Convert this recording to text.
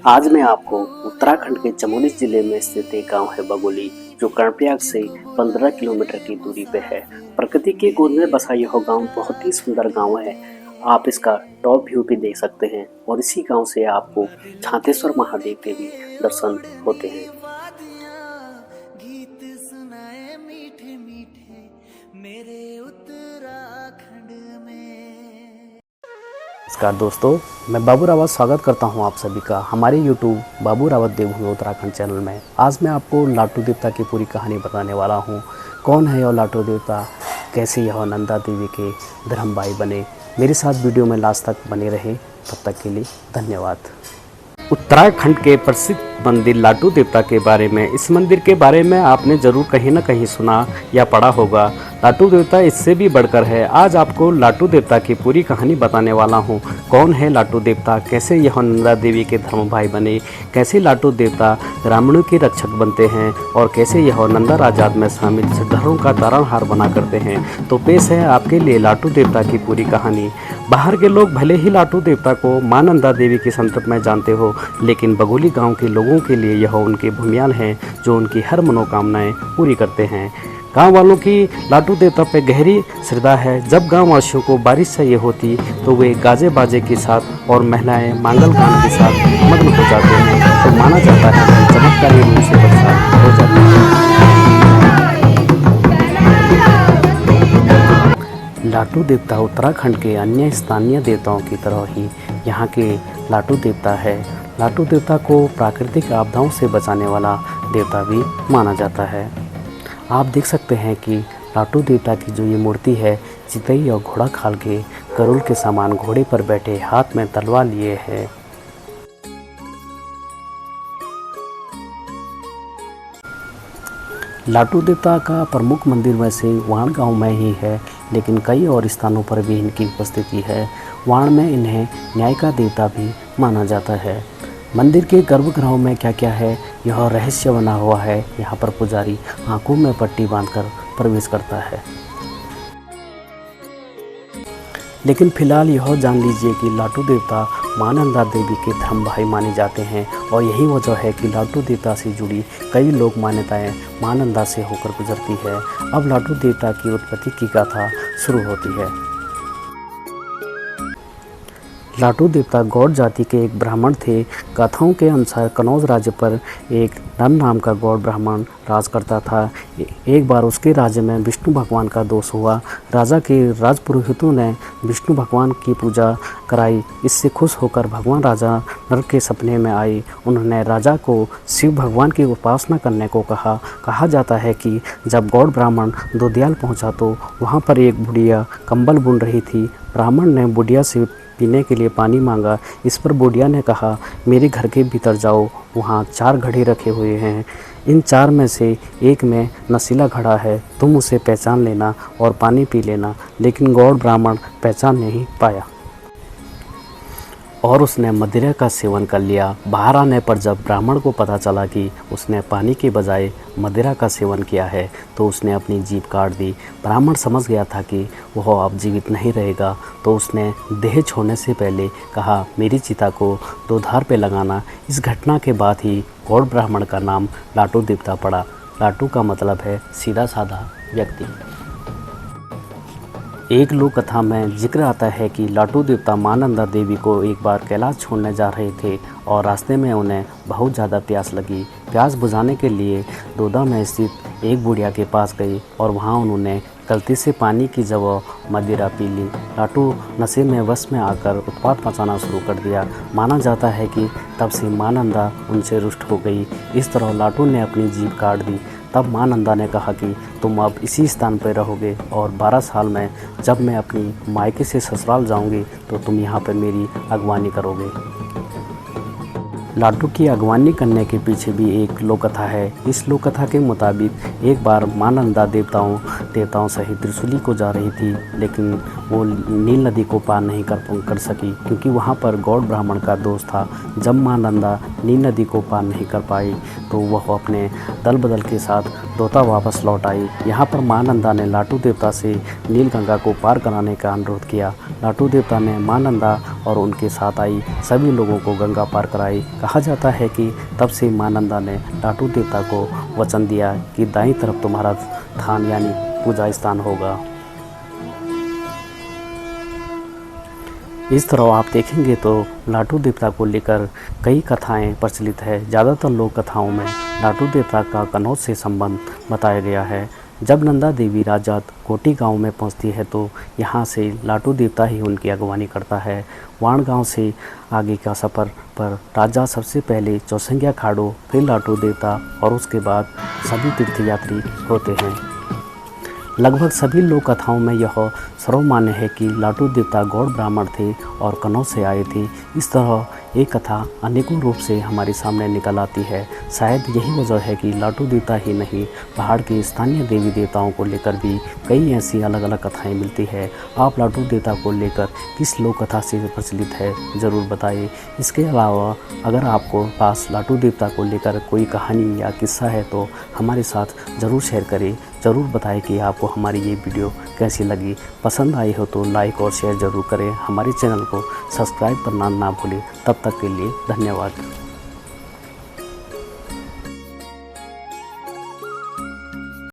आज मैं आपको उत्तराखंड के चमोली जिले में स्थित एक गांव है बगोली, जो कर्णप्रयाग से 15 किलोमीटर की दूरी पे है। प्रकृति की गोद में बसा यह गांव बहुत ही सुंदर गांव है। आप इसका टॉप व्यू भी देख सकते हैं और इसी गांव से आपको छातेश्वर महादेव के भी दर्शन होते हैं। गीत सुनाए मीठे मीठे मेरे उत्तराखंड में। नमस्कार दोस्तों, मैं बाबू रावत स्वागत करता हूं आप सभी का हमारे YouTube बाबू रावत देवभूमि उत्तराखंड चैनल में। आज मैं आपको लाटू देवता की पूरी कहानी बताने वाला हूं। कौन है यह लाटू देवता, कैसे यह नंदा देवी के धर्म भाई बने। मेरे साथ वीडियो में लास्ट तक बने रहे। तब तक के लिए धन्यवाद। उत्तराखंड के प्रसिद्ध मंदिर लाटू देवता के बारे में, इस मंदिर के बारे में आपने ज़रूर कहीं ना कहीं सुना या पढ़ा होगा। लाटू देवता इससे भी बढ़कर है। आज आपको लाटू देवता की पूरी कहानी बताने वाला हूँ। कौन है लाटू देवता, कैसे यह नंदा देवी के धर्म भाई बने, कैसे लाटू देवता ग्रामीणों के रक्षक बनते हैं और कैसे यह नंदा राजात में शामिल श्रद्धालुओं का तारणहार बना करते हैं। तो पेश है आपके लिए लाटू देवता की पूरी कहानी। बाहर के लोग भले ही लाटू देवता को मां नंदा देवी के संतत में जानते हो, लेकिन बगोली गांव के लोगों के लिए यह उनके भूमियाल हैं, जो उनकी हर मनोकामनाएं पूरी करते हैं। गांव वालों की लाटू देवता पे गहरी श्रद्धा है। जब गांव वासियों को बारिश चाहिए होती तो वे गाजे बाजे के साथ और महिलाएं मांगल गान के साथ मग्न हो जाते हैं। तो माना जाता है कि चमत्कारी रूप से बरसात हो जाती है। लाटू देवता उत्तराखंड के अन्य स्थानीय देवताओं की तरह ही यहाँ के लाटू देवता है। लाटू देवता को प्राकृतिक आपदाओं से बचाने वाला देवता भी माना जाता है। आप देख सकते हैं कि लाटू देवता की जो ये मूर्ति है, चितई और घोड़ा खाल के गरुड़ के समान घोड़े पर बैठे, हाथ में तलवार लिए है। लाटू देवता का प्रमुख मंदिर वैसे वाण गांव में ही है, लेकिन कई और स्थानों पर भी इनकी उपस्थिति है। वाण में इन्हें न्याय का देवता भी माना जाता है। मंदिर के गर्भगृह में क्या क्या है, यह रहस्य बना हुआ है। यहाँ पर पुजारी आंखों में पट्टी बांधकर प्रवेश करता है। लेकिन फिलहाल यह जान लीजिए कि लाटू देवता मां नंदा देवी के धर्म भाई माने जाते हैं और यही वजह है कि लाटू देवता से जुड़ी कई लोक मान्यताएं मां नंदा से होकर गुजरती है। अब लाटू देवता की उत्पत्ति की गाथा शुरू होती है। लाटू देवता गौड़ जाति के एक ब्राह्मण थे। कथाओं के अनुसार कनौज राज्य पर एक नर नाम का गौड़ ब्राह्मण राज करता था। एक बार उसके राज्य में विष्णु भगवान का दोष हुआ। राजा के राजपुरोहितों ने विष्णु भगवान की पूजा कराई। इससे खुश होकर भगवान राजा नर के सपने में आए। उन्होंने राजा को शिव भगवान की उपासना करने को कहा। कहा जाता है कि जब गौड़ ब्राह्मण दोदियाल पहुँचा तो वहाँ पर एक बुढ़िया कंबल बुन रही थी। ब्राह्मण ने बुढ़िया से पीने के लिए पानी मांगा। इस पर बुढ़िया ने कहा, मेरे घर के भीतर जाओ, वहाँ 4 घड़े रखे हुए हैं। इन 4 में से एक में नशीला घड़ा है, तुम उसे पहचान लेना और पानी पी लेना। लेकिन गौड़ ब्राह्मण पहचान नहीं पाया और उसने मदिरा का सेवन कर लिया। बाहर आने पर जब ब्राह्मण को पता चला कि उसने पानी के बजाय मदिरा का सेवन किया है, तो उसने अपनी जीभ काट दी। ब्राह्मण समझ गया था कि वह अब जीवित नहीं रहेगा, तो उसने देह छोड़ने से पहले कहा, मेरी चिता को 2 धार पे लगाना। इस घटना के बाद ही गौड़ ब्राह्मण का नाम लाटू देवता पड़ा। लाटू का मतलब है सीधा साधा व्यक्ति। एक लोक कथा में जिक्र आता है कि लाटू देवता मां नंदा देवी को एक बार कैलाश छोड़ने जा रहे थे और रास्ते में उन्हें बहुत ज़्यादा प्यास लगी। प्यास बुझाने के लिए दोदा में स्थित एक बुढ़िया के पास गई और वहां उन्होंने गलती से पानी की जगह मदिरा पी ली। लाटू नशे में वश में आकर उत्पात मचाना शुरू कर दिया। माना जाता है कि तब से मां नंदा उनसे रुष्ट हो गई। इस तरह लाटू ने अपनी जीभ काट दी। तब मां नंदा ने कहा कि तुम अब इसी स्थान पर रहोगे और 12 साल में जब मैं अपनी मायके से ससुराल जाऊंगी तो तुम यहाँ पर मेरी अगवानी करोगे। लाटू की अगवानी करने के पीछे भी एक लोक कथा है। इस लोक कथा के मुताबिक एक बार मां नंदा देवताओं सहित त्रिशूली को जा रही थी, लेकिन वो नील नदी को पार नहीं कर सकी, क्योंकि वहाँ पर गौड़ ब्राह्मण का दोष था। जब माँ नंदा नील नदी को पार नहीं कर पाई तो वह अपने दल बदल के साथ दोता वापस लौट आई। यहाँ पर माँ नंदा ने लाटू देवता से नील गंगा को पार कराने का अनुरोध किया। लाटू देवता ने माँ नंदा और उनके साथ आई सभी लोगों को गंगा पार कराई। कहा जाता है कि तब से माँ नंदा ने लाटू देवता को वचन दिया कि दाईं तरफ तुम्हारा थान यानी पूजा स्थान होगा। इस तरह आप देखेंगे तो लाटू देवता को लेकर कई कथाएं प्रचलित है। ज़्यादातर लोक कथाओं में लाटू देवता का कनौज से संबंध बताया गया है। जब नंदा देवी राजात कोटी गांव में पहुंचती है तो यहाँ से लाटू देवता ही उनकी अगवानी करता है। वाण गांव से आगे का सफ़र पर राजा सबसे पहले चौसंगिया खाड़ो, फिर लाटू देवता और उसके बाद सभी तीर्थयात्री होते हैं। लगभग सभी लोक कथाओं में यह सर्वमान्य है कि लाटू देवता गौड़ ब्राह्मण थे और कनौज से आए थे। इस तरह एक कथा अनेकों रूप से हमारे सामने निकल आती है। शायद यही वजह है कि लाटू देवता ही नहीं, पहाड़ के स्थानीय देवी देवताओं को लेकर भी कई ऐसी अलग अलग कथाएं मिलती है। आप लाटू देवता को लेकर किस लोक कथा से प्रचलित है ज़रूर बताइए। इसके अलावा अगर आपको पास लाटू देवता को लेकर कोई कहानी या किस्सा है तो हमारे साथ ज़रूर शेयर करें। ज़रूर बताएं कि आपको हमारी ये वीडियो कैसी लगी। पसंद आई हो तो लाइक और शेयर ज़रूर करें। हमारे चैनल को सब्सक्राइब करना ना भूलें। तब तक के लिए धन्यवाद।